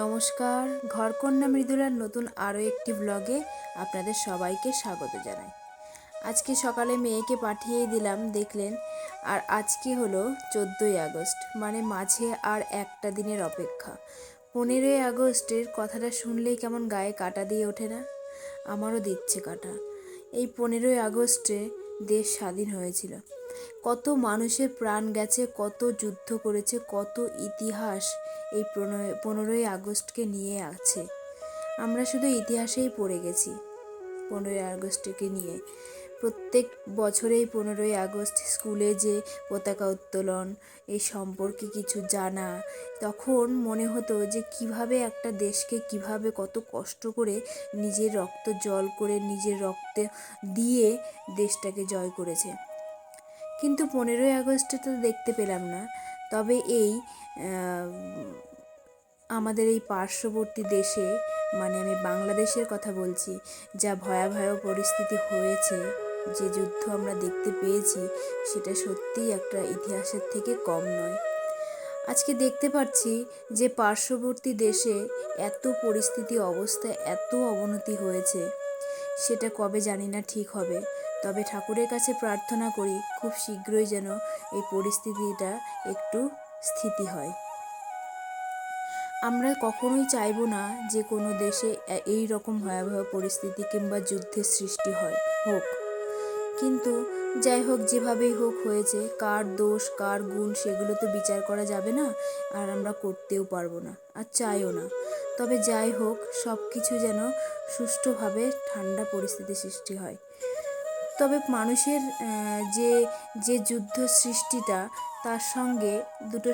নমস্কার, ঘরকন্যা মৃদুলার নতুন আরও একটি ব্লগে আপনাদের সবাইকে স্বাগত জানাই। আজকে সকালে মেয়েকে পাঠিয়ে দিলাম দেখলেন। আর আজকে হলো 14ই আগস্ট, মানে মাঝে আর একটা দিনের অপেক্ষা। 15ই আগস্টের কথাটা শুনলেই কেমন গায়ে কাঁটা দিয়ে ওঠে না? আমারও দিচ্ছে কাঁটা। এই 15ই আগস্টে দেশ স্বাধীন হয়েছিল। কত মানুষের প্রাণ গেছে, কত যুদ্ধ করেছে, কত ইতিহাস এই 15ই আগস্টকে নিয়ে আছে। আমরা শুধু ইতিহাসেই পড়ে গেছি 15ই আগস্টকে নিয়ে। প্রত্যেক বছরেই 15ই আগস্ট স্কুলে যে পতাকা উত্তোলন এই সম্পর্কে কিছু জানা, তখন মনে হতো যে কিভাবে একটা দেশকে কিভাবে কত কষ্ট করে নিজের রক্ত জল করে নিজের রক্তে দিয়ে দেশটাকে জয় করেছে। কিন্তু 15ই আগস্টে তো দেখতে পেলাম না। তবে এই আমাদের এই পার্শ্ববর্তী দেশে, মানে আমি বাংলাদেশের কথা বলছি, যা ভয়াবহ পরিস্থিতি হয়েছে, যে যুদ্ধ আমরা দেখতে পেয়েছি, সেটা সত্যিই একটা ইতিহাসের থেকে কম নয়। আজকে দেখতে পাচ্ছি যে পার্শ্ববর্তী দেশে এত পরিস্থিতি অবস্থা এত অবনতি হয়েছে, সেটা কবে জানি না ঠিক হবে। তবে ঠাকুরের কাছে প্রার্থনা করি খুব শীঘ্রই যেন এই পরিস্থিতিটা একটু স্থিতি হয়। আমরা কখনোই চাইব না যে কোনো দেশে এই রকম ভয়াবহ পরিস্থিতি কিংবা যুদ্ধের সৃষ্টি হোক। কিন্তু যাই হোক, যেভাবেই হোক হয়েছে, কার দোষ কার গুণ সেগুলো তো বিচার করা যাবে না, আর আমরা করতেও পারবো না, আর চাইও না। তবে যাই হোক, সব কিছু যেন সুষ্ঠুভাবে ঠান্ডা পরিস্থিতি সৃষ্টি হয়। তবে মানুষের যে যে যুদ্ধ সৃষ্টিটা, তার সঙ্গে দুটো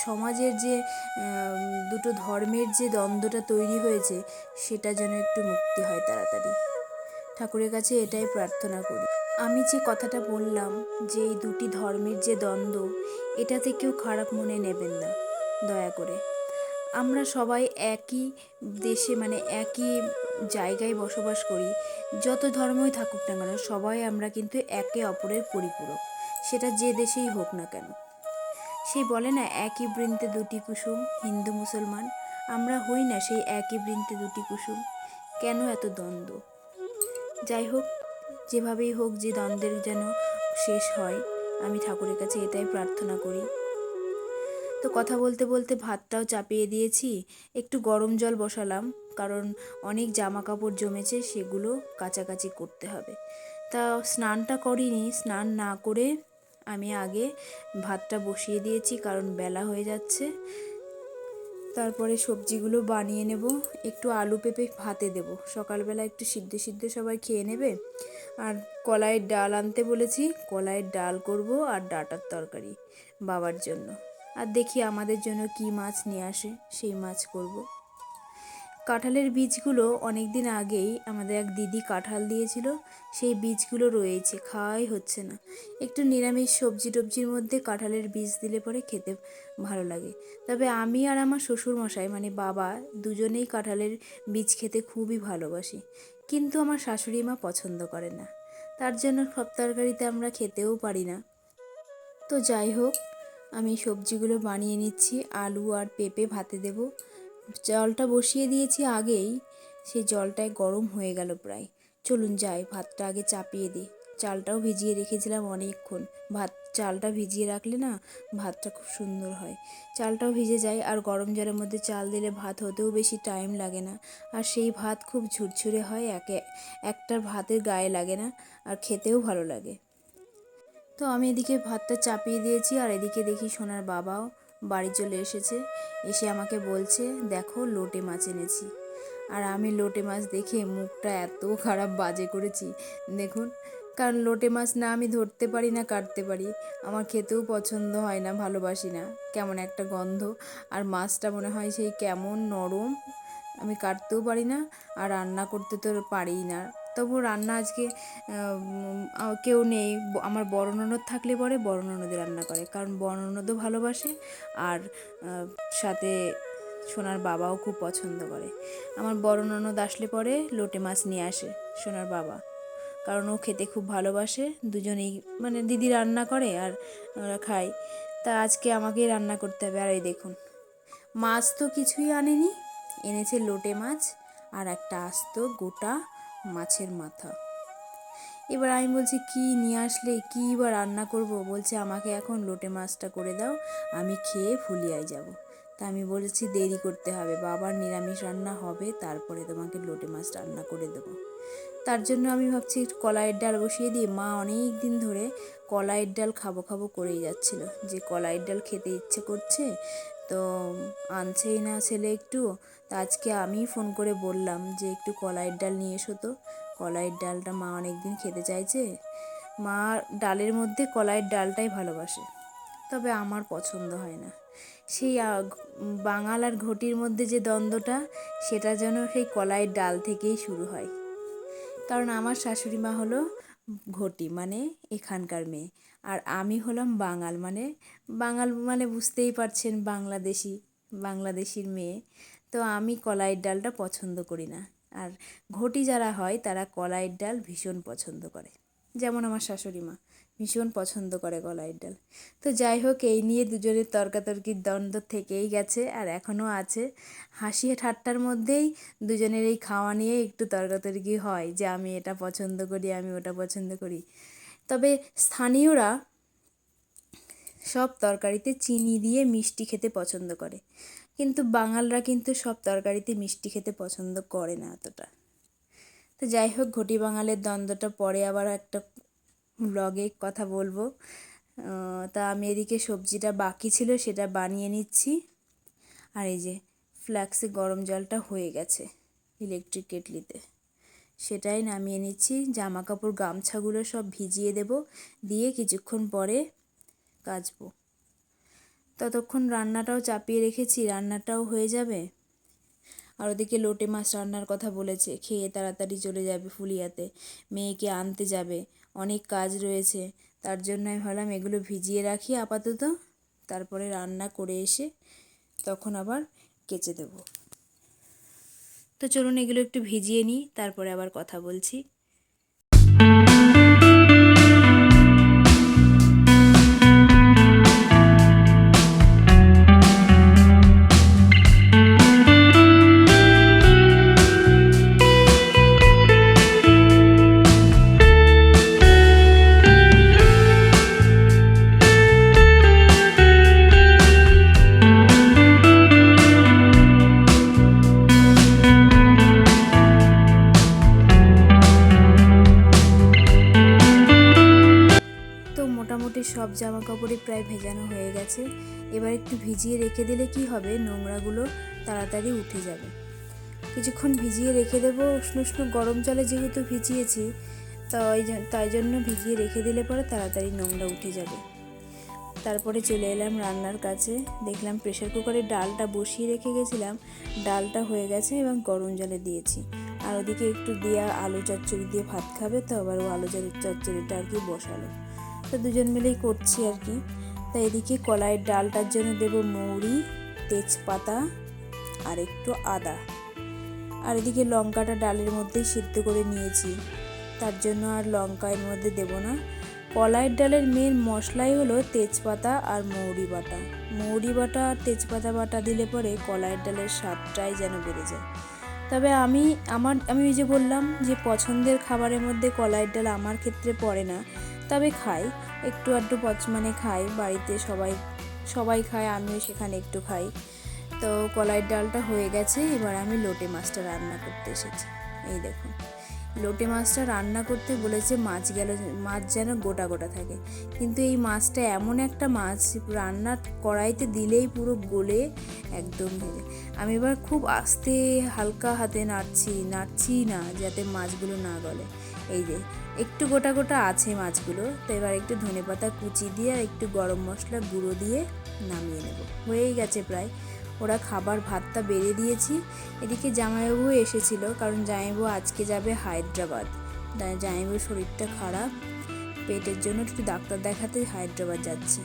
সমাজের যে দুটো ধর্মের যে দ্বন্দ্বটা তৈরি হয়েছে, সেটা যেন একটু মুক্তি হয় তাড়াতাড়ি। ঠাকুরের কাছে এটাই প্রার্থনা করি। আমি যে কথাটা বললাম যে এই দুটি ধর্মের যে দ্বন্দ্ব, এটাতে কেউ খারাপ মনে নেবেন না দয়া করে। আমরা সবাই একই দেশে, মানে একই জায়গায় বসবাস করি। যত ধর্মই থাকুক না কেন, সবাই আমরা কিন্তু একে অপরের পরিপূরক, সেটা যে দেশেই হোক না কেন। সেই বলে না, একই বৃন্তে দুটি কুসুম, হিন্দু মুসলমান। আমরা হই না সেই একই বৃন্তে দুটি কুসুম? কেন এত দ্বন্দ্ব? যাই হোক, যেভাবেই হোক, যে দ্বন্দ্বের যেন শেষ হয়, আমি ঠাকুরের কাছে এটাই প্রার্থনা করি। তো কথা বলতে বলতে ভাতটাও চাপিয়ে দিয়েছি, একটু গরম জল বসালাম, কারণ অনেক জামা কাপড় জমেছে, সেগুলো কাচাকাচি করতে হবে। তা স্নানটা করিনি, স্নান না করে আমি আগে ভাতটা বসিয়ে দিয়েছি, কারণ বেলা হয়ে যাচ্ছে। তারপরে সবজিগুলো বানিয়ে নেব। একটু আলু পেঁপে ভাতে দেব, সকালবেলা একটু সিদ্ধ সিদ্ধ সবাই খেয়ে নেবে। আর কলাইয়ের ডাল আনতে বলেছি, কলাইয়ের ডাল করব, আর ডাঁটার তরকারি বাবার জন্য। আর দেখি আমাদের জন্য কি মাছ নিয়ে আসে, সেই মাছ করব। কাঁঠালের বীজগুলো অনেক দিন আগেই আমাদের এক দিদি কাঁঠাল দিয়েছিল, সেই বীজগুলো রয়েছে, খাওয়াই হচ্ছে না। একটু নিরামিষ সবজি টবজির মধ্যে কাঁঠালের বীজ দিলে পরে খেতে ভালো লাগে। তবে আমি আর আমার শ্বশুরমশাই, মানে বাবা, দুজনেই কাঁঠালের বীজ খেতে খুবই ভালোবাসি। কিন্তু আমার শাশুড়ি মা পছন্দ করে না, তার জন্য সব তরকারিতে আমরা খেতেও পারি না। তো যাই হোক, আমি সবজিগুলো বানিয়ে নিচ্ছি, আলু আর পেঁপে ভাতে দেব। জলটা বসিয়ে দিয়েছি আগেই, সেই জলটায় গরম হয়ে গেল প্রায়। চলুন যাই, ভাতটা আগে চাপিয়ে দিই। চালটাও ভিজিয়ে রেখেছিলাম অনেকক্ষণ। চালটা ভিজিয়ে রাখলে না, ভাতটা খুব সুন্দর হয়। চালটাও ভিজে যায়, আর গরম জলের মধ্যে চাল দিলে ভাত হতেও বেশি টাইম লাগে না, আর সেই ভাত খুব ঝুরঝুরে হয়, একটা ভাতের গায়ে লাগে না, আর খেতেও ভালো লাগে। তো আমি এদিকে ভাতটা চাপিয়ে দিয়েছি, আর এদিকে দেখি সোনার বাবাও বাড়ি চলে এসেছে। এসে আমাকে বলছে, দেখো লোটে মাছ এনেছি। আর আমি লোটে মাছ দেখে মুখটা এত খারাপ বাজে করেছি দেখুন। কারণ লোটে মাছ না আমি ধরতে পারি না কাটতে পারি, আমার খেতেও পছন্দ হয় না, ভালোবাসি না, কেমন একটা গন্ধ। আর মাছটা মনে হয় সেই কেমন নরম, আমি কাটতেও পারি না, আর রান্না করতে তো পারিই না। তবু রান্না আজকে কেউ নেই, আমার বড় ননদ থাকলে পরে বড় ননদে রান্না করে, কারণ বড় ননদও ভালোবাসে, আর সাথে সোনার বাবাও খুব পছন্দ করে। আমার বড় ননদ আসলে পরে লোটে মাছ নিয়ে আসে সোনার বাবা, কারণ ও খেতে খুব ভালোবাসে। দুজনেই, মানে দিদি রান্না করে আর ওরা খায়। তা আজকে আমাকেই রান্না করতে হবে। আর এই দেখুন, মাছ তো কিছুই আনেনি, এনেছে লোটে মাছ আর একটা আস্ত গোটা মাছের মাথা। এবার আমি বলছি কি নিয়ে আসলে, কী বা রান্না করব? বলছে আমাকে এখন লোটে মাছটা করে দাও, আমি খেয়ে ফুলিয়ায় যাব। তা আমি বলেছি দেরি করতে হবে, বাবার নিরামিষ রান্না হবে, তারপরে তোমাকে লোটে মাছ রান্না করে দেবো। তার জন্য আমি ভাবছি কলাইয়ের ডাল বসিয়ে দিই। মা অনেক দিন ধরে কলাইয়ের ডাল খাবো খাবো করেই যাচ্ছিল, যে কলাইয়ের ডাল খেতে ইচ্ছে করছে, তো আনছেই না ছেলে একটু। তা আজকে আমি ফোন করে বললাম যে একটু কলাইয়ের ডাল নিয়ে এসো তো, কলাইয়ের ডালটা মা অনেক দিন খেতে চাইছে। মা ডালের মধ্যে কলাইয়ের ডালটাই ভালোবাসে, তবে আমার পছন্দ হয় না। সেই বাঙাল আর ঘটির মধ্যে যে দ্বন্দ্বটা, সেটা যেন সেই কলাইয়ের ডাল থেকেই শুরু হয়। কারণ আমার শাশুড়ি মা হলো ঘটি, মানে এখানকার মেয়ে, আর আমি হলাম বাঙাল, মানে বুঝতেই পারছেন বাংলাদেশির মেয়ে। তো আমি কলাইয়ের ডালটা পছন্দ করি না, আর ঘটি যারা হয় তারা কলাইয়ের ডাল ভীষণ পছন্দ করে, যেমন আমার শাশুড়ি মা ভীষণ পছন্দ করে কলাইয়ের ডাল। তো যাই হোক, এই নিয়ে দুজনের তর্কাতর্কির দ্বন্দ্ব থেকেই গেছে আর এখনও আছে। হাসি ঠাট্টার মধ্যেই দুজনের এই খাওয়া নিয়ে একটু তর্কাতর্কি হয়, যে আমি এটা পছন্দ করি, আমি ওটা পছন্দ করি। তবে স্থানীয়রা সব তরকারিতে চিনি দিয়ে মিষ্টি খেতে পছন্দ করে, কিন্তু বাঙালরা কিন্তু সব তরকারিতে মিষ্টি খেতে পছন্দ করে না এতটা। তো যাই হোক, ঘটি বাঙালের দ্বন্দ্বটা পরে আবার একটা ব্লগে কথা বলবো। তা আমি এদিকে সবজিটা বাকি ছিল, সেটা বানিয়ে নিচ্ছি। আর এই যে ফ্ল্যাক্সে গরম জলটা হয়ে গেছে ইলেকট্রিক কেটলিতে, সেটাই নামিয়ে নিচ্ছি। জামা কাপড় গামছাগুলো সব ভিজিয়ে দেব, দিয়ে কিছুক্ষণ পরে কাচবো। ততক্ষণ রান্নাটাও চাপিয়ে রেখেছি, রান্নাটাও হয়ে যাবে। আর ওদিকে লোটে মাছ রান্নার কথা বলেছে, খেয়ে তাড়াতাড়ি চলে যাবে ফুলিয়াতে, মেয়েকে আনতে যাবে, অনেক কাজ রয়েছে। তার জন্য আমি ভাবলাম এগুলো ভিজিয়ে রাখি আপাতত, তারপরে রান্না করে এসে তখন আবার কেচে দেব। তো চলুন এগুলো একটু ভিজিয়ে নিই, তারপরে আবার কথা বলছি। মোটামুটি সব জামা কাপড়ই প্রায় ভেজানো হয়ে গেছে। এবার একটু ভিজিয়ে রেখে দিলে কি হবে, নোংরাগুলো তাড়াতাড়ি উঠে যাবে। কিছুক্ষণ ভিজিয়ে রেখে দেবো, উষ্ণ উষ্ণ গরম জলে যেহেতু ভিজিয়েছি, তাই জন্য ভিজিয়ে রেখে দিলে পরে তাড়াতাড়ি নোংরা উঠে যাবে। তারপরে চলে এলাম রান্নার কাছে, দেখলাম প্রেসার কুকারে ডালটা বসিয়ে রেখে গেছিলাম, ডালটা হয়ে গেছে এবং গরম জলে দিয়েছি। আর ওদিকে একটু দিয়া আলু চচ্চড়ি দিয়ে ভাত খাবে, তো আবার ও আলু চচ্চড়িটা আর কি বসালো, তো দুজন মিলেই করছি আর কি। তাই এদিকে কলাইয়ের ডালটার জন্য দেব মৌরি, তেজপাতা আর একটু আদা। আর এদিকে লঙ্কাটা ডালের মধ্যেই সিদ্ধ করে নিয়েছি, তার জন্য আর লঙ্কা এর মধ্যে দেব না। কলাইয়ের ডালের মেন মশলাই হলো তেজপাতা আর মৌরি বাটা। মৌরি বাটা আর তেজপাতা বাটা দিলে পরে কলাইয়ের ডালের স্বাদটাই যেন বেড়ে যায়। তবে আমি ওই যে বললাম যে পছন্দের খাবারের মধ্যে কলাইয়ের ডাল আমার ক্ষেত্রে পড়ে না, তবে খাই একটু আধটু খাই, বাড়িতে সবাই খায়, আমিও সেখানে একটু খাই। তো কলাইয়ের ডালটা হয়ে গেছে, এবার আমি লোটে মাছটা রান্না করতে এসেছি। এই দেখুন, লোটে মাছটা রান্না করতে বলেছে মাছ যেন গোটা গোটা থাকে, কিন্তু এই মাছটা এমন একটা মাছ রান্নার কড়াইতে দিলেই পুরো গলে একদম ভেজে। আমি এবার খুব আস্তে হালকা হাতে নাড়ছি না যাতে মাছগুলো না গলে। এই যে একটু গোটা গোটা আছে মাছগুলো, তো এবার একটু ধনেপাতা কুচি দিয়ে আর একটু গরম মশলা গুঁড়ো দিয়ে নামিয়ে নেব। হয়েই গেছে প্রায়। ওরা খাবার ভাতটা বেড়ে দিয়েছি। এদিকে জামাইবাবু এসেছিল, কারণ জামাইবাবু আজকে যাবে হায়দ্রাবাদ। জামাইবাবুর শরীরটা খারাপ, পেটের জন্য একটু ডাক্তার দেখাতে হায়দ্রাবাদ যাচ্ছে,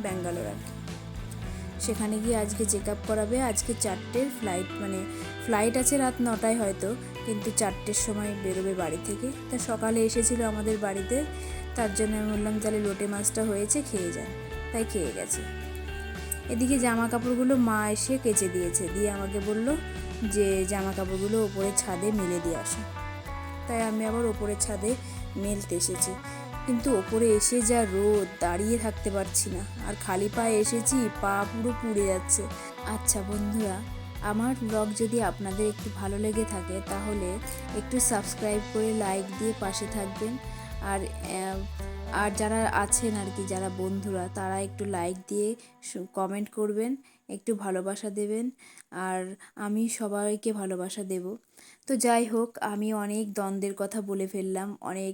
ব্যাঙ্গালোর আর কি। সেখানে গিয়ে আজকে চেক আপ করাবে। আজকে 4টের ফ্লাইট আছে রাত 9টায় হয়তো, কিন্তু 4টের সময় বেরোবে বাড়ি থেকে। তা সকালে এসেছিল আমাদের বাড়িতে, তার জন্য আমি বললাম তাহলে লোটে মাছটা হয়েছে খেয়ে যান, তাই খেয়ে গেছে। এদিকে জামা কাপড়গুলো মা এসে কেচে দিয়েছে, দিয়ে আমাকে বলল যে জামা কাপড়গুলো ওপরের ছাদে মেলে দিয়ে আসো। তাই আমি আবার ওপরের ছাদে মেলতে এসেছি। কিন্তু ওপরে এসে যা রোদ, দাঁড়িয়ে থাকতে পারছি না। আর খালি পায়ে এসেছি, পা পুরো পুড়ে যাচ্ছে। আচ্ছা বন্ধুরা, আমার ব্লগ যদি আপনাদের একটু ভালো লেগে থাকে তাহলে একটু সাবস্ক্রাইব করে লাইক দিয়ে পাশে থাকবেন। আর আর যারা আছেন আর কি, যারা বন্ধুরা, তারা একটু লাইক দিয়ে কমেন্ট করবেন, একটু ভালোবাসা দেবেন। আর আমি সবাইকে ভালোবাসা দেব। তো যাই হোক, আমি অনেক দ্বন্দ্বের কথা বলে ফেললাম, অনেক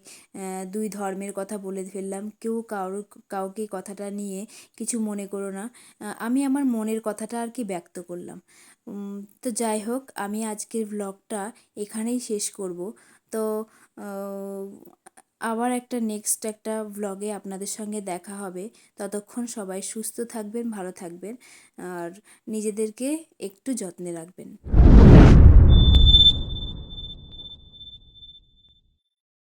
দুই ধর্মের কথা বলে ফেললাম। কেউ কাউকে কথাটা নিয়ে কিছু মনে করো না। আমি আমার মনের কথাটা আর কি ব্যক্ত করলাম। তো যাই হোক, আমি আজকের ব্লগটা এখানেই শেষ করব। তো আবার নেক্সট একটা ব্লগে আপনাদের সঙ্গে দেখা হবে। ততক্ষণ সবাই সুস্থ থাকবেন, ভালো থাকবেন, আর নিজেদেরকে একটু যত্নে রাখবেন।